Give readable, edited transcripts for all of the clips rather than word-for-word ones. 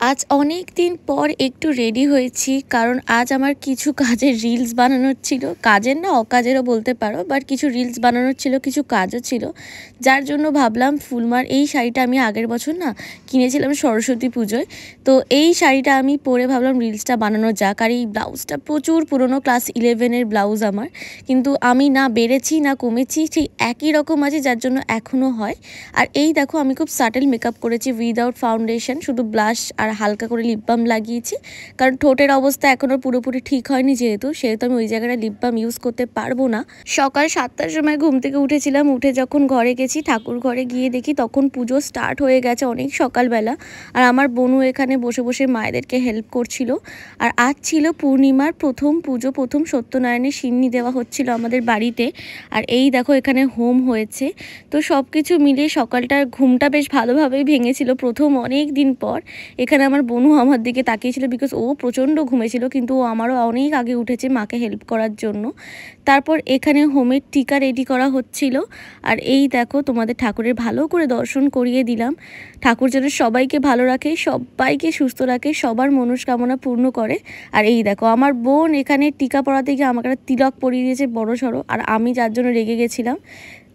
আজ অনেক দিন পর একটু রেডি হয়েছি, কারণ আজ আমার কিছু কাজের রিলস বানানোর ছিল। কাজের না, অকাজেরও বলতে পারো, বাট কিছু রিলস বানানোর ছিল, কিছু কাজও ছিল। যার জন্য ভাবলাম ফুলমার এই শাড়িটা আমি আগের বছর না কিনেছিলাম সরস্বতী পুজোয়। তো এই শাড়িটা আমি পরে ভাবলাম রিলসটা বানানো যাক। আর এই ব্লাউজটা প্রচুর পুরনো, ক্লাস 11-এর ব্লাউজ আমার, কিন্তু আমি না বেড়েছি না কমেছি, ঠিক একই রকম আছে, যার জন্য এখনও হয়। আর এই দেখো আমি খুব সাটেল মেকআপ করেছি উইদাউট ফাউন্ডেশন, শুধু ব্লাশ আর হালকা করে লিপ বাম লাগিয়েছি, কারণ ঠোঁটের অবস্থা এখনও পুরোপুরি ঠিক হয়নি, যেহেতু আমি ওই জায়গাটা লিপ বাম ইউজ করতে পারবো না। সকাল 7টার সময় ঘুম থেকে উঠেছিলাম, উঠে যখন ঘরে গেছি, ঠাকুর ঘরে গিয়ে দেখি তখন পুজো স্টার্ট হয়ে গেছে অনেক সকালবেলা। আর আমার বোনু এখানে বসে বসে মায়েদেরকে হেল্প করছিল। আর আজ ছিল পূর্ণিমার প্রথম পুজো, প্রথম সত্যনারায়ণের সিন্নি দেওয়া হচ্ছিল আমাদের বাড়িতে। আর এই দেখো এখানে হোম হয়েছে। তো সব কিছু মিলিয়ে সকালটার ঘুমটা বেশ ভালোভাবেই ভেঙেছিল, প্রথম অনেক দিন পর। এখানে আমার বোনু আমার দিকে তাকিয়েছিল, বিকজ ও প্রচণ্ড ঘুমেছিল, কিন্তু ও আমারও অনেক আগে উঠেছে মাকে হেল্প করার জন্য। তারপর এখানে হোমের টিকা রেডি করা হচ্ছিল। আর এই দেখো তোমাদের ঠাকুরের ভালো করে দর্শন করিয়ে দিলাম। ঠাকুর যেন সবাইকে ভালো রাখে, সবাইকে সুস্থ রাখে, সবার মনস্কামনা পূর্ণ করে। আর এই দেখো আমার বোন এখানে টিকা পরাতে গিয়ে আমাকে একটা তিলক পরিয়ে দিয়েছে বড় সড়ো, আর আমি যার জন্য রেগে গেছিলাম।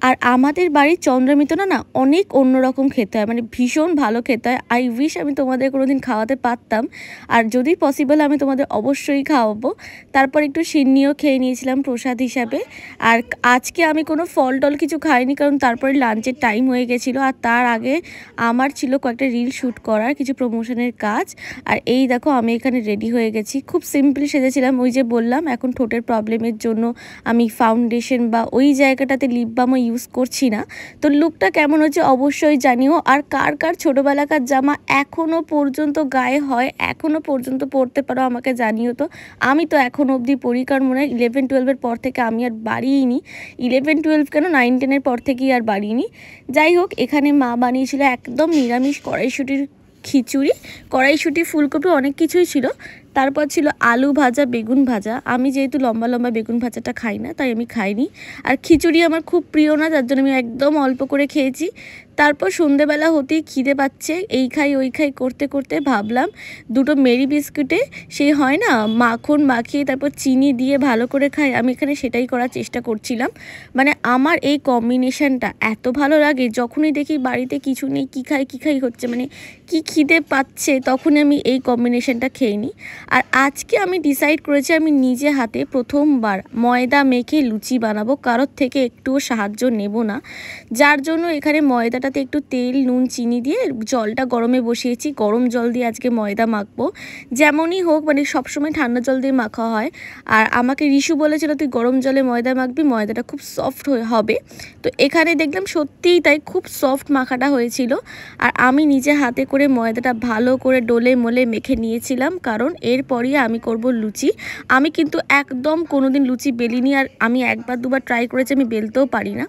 আর আমাদের বাড়ির চন্দ্রমিতনা না অনেক অন্যরকম খেতে হয়, মানে ভীষণ ভালো খেতে হয়। আই উইশ আমি তোমাদের কোনোদিন খাওয়াতে পারতাম, আর যদি পসিবল আমি তোমাদের অবশ্যই খাওয়াবো। তারপর একটু সিন্নিও খেয়ে নিয়েছিলাম প্রসাদ হিসাবে। আর আজকে আমি কোনো ফল টল কিছু খাইনি, কারণ তারপরে লাঞ্চের টাইম হয়ে গেছিলো। আর তার আগে আমার ছিল কয়েকটা রিল শ্যুট করার, কিছু প্রমোশনের কাজ। আর এই দেখো আমি এখানে রেডি হয়ে গেছি, খুব সিম্পলি সেজেছিলাম। ওই যে বললাম এখন ঠোঁটের প্রবলেমের জন্য আমি ফাউন্ডেশন বা ওই জায়গাটাতে লিপ বামও ইউজ করছি না। তো লুকটা কেমন হচ্ছে অবশ্যই জানিও। আর কার কার ছোটোবেলাকার জামা এখনও পর্যন্ত গায়ে হয়, এখনও পর্যন্ত পরতে পারো, আমাকে জানিও তো। আমি তো এখনও অবধি পরি, কারণ মনে হয় 11-12-এর পর থেকে আমি আর বাড়িইনি। 11-12 কেন, 9-10-এর পর থেকেই আর বাড়িনি। যাই হোক, এখানে মা বানিয়েছিল একদম নিরামিষ কড়াইশুঁটির খিচুড়ি, কড়াইশুঁটি, ফুলকপি, অনেক কিছুই ছিল। তারপর ছিল আলু ভাজা, বেগুন ভাজা। আমি যেহেতু লম্বা লম্বা বেগুন ভাজাটা খাই না, তাই আমি খাইনি। আর খিচুড়ি আমার খুব প্রিয় না, যার জন্য আমি একদম অল্প করে খেয়েছি। তারপর সন্ধেবেলা হতেই খিদে পাচ্ছে, এই খাই ওই খাই করতে করতে ভাবলাম দুটো মেরি বিস্কুটে সেই হয় না মাখন মাখিয়ে তারপর চিনি দিয়ে ভালো করে খাই, আমি এখানে সেটাই করার চেষ্টা করছিলাম। মানে আমার এই কম্বিনেশানটা এত ভালো লাগে, যখনই দেখি বাড়িতে কিছু নেই, কী খাই হচ্ছে, মানে কি খিদে পাচ্ছে, তখনই আমি এই কম্বিনেশানটা খেয়ে নিই। আর আজকে আমি ডিসাইড করেছি আমি নিজে হাতে প্রথমবার ময়দা মেখে লুচি বানাবো, কারোর থেকে একটুও সাহায্য নেব না। যার জন্য এখানে ময়দাটাতে একটু তেল, নুন, চিনি দিয়ে জলটা গরমে বসিয়েছি। গরম জল দিয়ে আজকে ময়দা মাখবো, যেমনই হোক, মানে সবসময় ঠান্ডা জল দিয়ে মাখা হয়। আর আমাকে রিশু বলেছিল তুই গরম জলে ময়দা মাখবি, ময়দাটা খুব সফট হবে। তো এখানে দেখলাম সত্যিই তাই, খুব সফট মাখাটা হয়েছিল। আর আমি নিজে হাতে করে ময়দাটা ভালো করে ডলে মলে মেখে নিয়েছিলাম, কারণ এরপরই আমি করব লুচি। আমি কিন্তু একদম কোনোদিন লুচি বেলিনি, আর আমি একবার দুবার ট্রাই করেছি, আমি বেলতেও পারি না।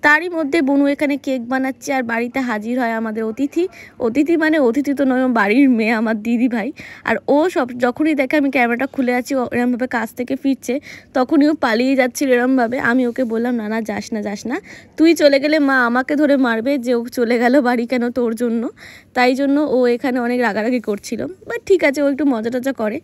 তারই মধ্যে বনু এখানে কেক বানাচ্ছে, আর বাড়িতে হাজির হয় আমাদের অতিথি। অতিথি মানে অতিথি তো নয়, বাড়ির মেয়ে, আমার দিদি ভাই। আর ও যখনই দেখে আমি ক্যামেরাটা খুলে আছি, ও এরমভাবে কাজ থেকে ফিরছে, তখনই ও পালিয়ে যাচ্ছিল এরমভাবে। আমি ওকে বললাম না না যাস না, তুই চলে গেলে মা আমাকে ধরে মারবে যে ও চলে গেল বাড়ি কেন তোর জন্য। তাই জন্য ও এখানে অনেক রাগারাগি করছিল, বাট ঠিক আছে, ও একটু মজা টজা করে।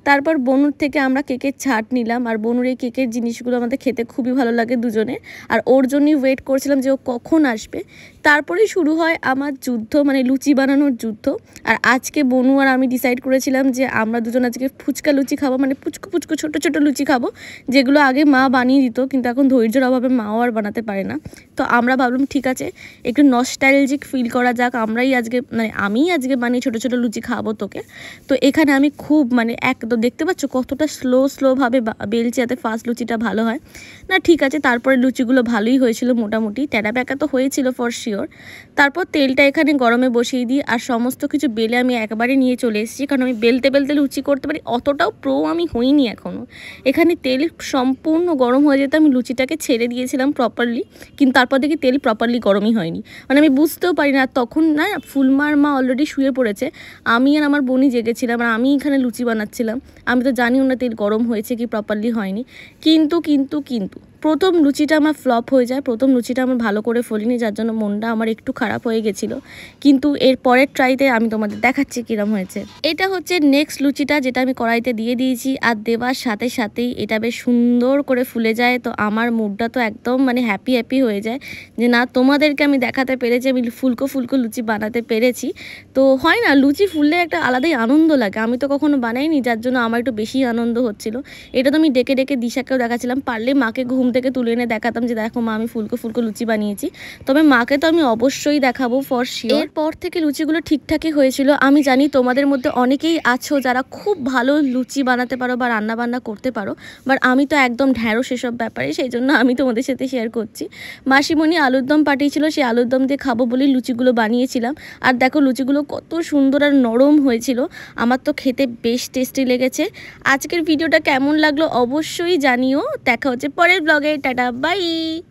তারপর বনুর থেকে আমরা কেকের ছাট নিলাম, আর বনুর এই কেকের জিনিসগুলো আমাদের খেতে খুবই ভালো লাগে দুজনে। আর ওর জন্যই ওয়েট করছিলাম যে ও কখন আসবে। তারপরে শুরু হয় আমার যুদ্ধ, মানে লুচি বানানোর যুদ্ধ। আর আজকে বনু আর আমি ডিসাইড করেছিলাম যে আমরা দুজন আজকে ফুচকা লুচি খাবো, মানে পুচকু ছোটো ছোটো লুচি খাবো, যেগুলো আগে মা বানিয়ে দিত, কিন্তু এখন ধৈর্যের অভাবে মাও আর বানাতে পারে না। তো আমরা ভাবলাম ঠিক আছে, একটু নস্টালজিক ফিল করা যাক, আমরাই আজকে, মানে আমিই আজকে বানিয়ে ছোটো ছোটো লুচি খাবো তোকে। তো এখানে আমি খুব, মানে একদম দেখতে পাচ্ছ কতটা স্লোভাবে বেলছি, যাতে ফার্স্ট লুচিটা ভালো হয় না। ঠিক আছে, তারপরে লুচিগুলো ভালোই হয়েছিল, মোটামুটি ট্যাড়া ব্যাকা তো হয়েছিল ফর শিওর। তারপর তেলটা এখানে গরমে বসিয়ে দিই, আর সমস্ত কিছু বেলে আমি একবারে নিয়ে চলে এসেছি, কারণ আমি বেলতে বেলতে লুচি করতে পারি, অতটাও প্রো আমি হইনি এখনও। এখানে তেল সম্পূর্ণ গরম হয়ে যেতে আমি লুচিটাকে ছেড়ে দিয়েছিলাম প্রপারলি, কিন্তু তারপর দেখি তেল প্রপারলি গরমই হয়নি। মানে আমি বুঝতেও পারি না, তখন না ফুলমার মা অলরেডি শুয়ে পড়েছে, আমি আর আমার বোনই জেগেছিলাম, আর আমি এখানে লুচি বানাচ্ছিলাম। আমি তো জানিও না তেল গরম হয়েছে কি প্রপারলি হয়নি। কিন্তু প্রথম লুচিটা আমার ফ্লপ হয়ে যায়, প্রথম লুচিটা আমার ভালো করে ফলিনি, যার জন্য মনটা আমার একটু খারাপ হয়ে গেছিলো। কিন্তু এর পরের ট্রাইতে আমি তোমাদের দেখাচ্ছি কিরম হয়েছে। এটা হচ্ছে নেক্সট লুচিটা, যেটা আমি কড়াইতে দিয়ে দিয়েছি, আর দেওয়ার সাথে সাথেই এটা বেশ সুন্দর করে ফুলে যায়। তো আমার মুডটা তো একদম মানে হ্যাপি হ্যাপি হয়ে যায় যে না, তোমাদেরকে আমি দেখাতে পেরেছি আমি ফুলকো ফুলকো লুচি বানাতে পেরেছি। তো হয় না, লুচি ফুললে একটা আলাদাই আনন্দ লাগে। আমি তো কখনো বানাইনি, যার জন্য আমার একটু বেশি আনন্দ হচ্ছিল। এটা তো আমি ডেকে ডেকে দিশাকেও দেখাচ্ছিলাম, পারলে মাকে ঘুম থেকে তুলে এনে দেখাতাম যে দেখো মা, আমি ফুলকো ফুলকো লুচি বানিয়েছি। তবে মাকে তো আমি অবশ্যই দেখাবো ফর শিওর। এরপর থেকে লুচিগুলো ঠিকঠাকই হয়েছিল। আমি জানি তোমাদের মধ্যে অনেকেই আছো যারা খুব ভালো লুচি বানাতে পারো বা রান্না বান্না করতে পারো, বাট আমি তো একদম ঢ্যাঁড়ো সেসব ব্যাপারে, সেই জন্য আমি তোমাদের সাথে শেয়ার করছি। মাসিমণি আলুর দম পাঠিয়েছিল, সেই আলুর দম দিয়ে খাবো বলেই লুচিগুলো বানিয়েছিলাম। আর দেখো লুচিগুলো কত সুন্দর আর নরম হয়েছিল, আমার তো খেতে বেশ টেস্টি লেগেছে। আজকের ভিডিওটা কেমন লাগলো অবশ্যই জানিও। দেখা হচ্ছে পরের ব্লগে। Tata bye.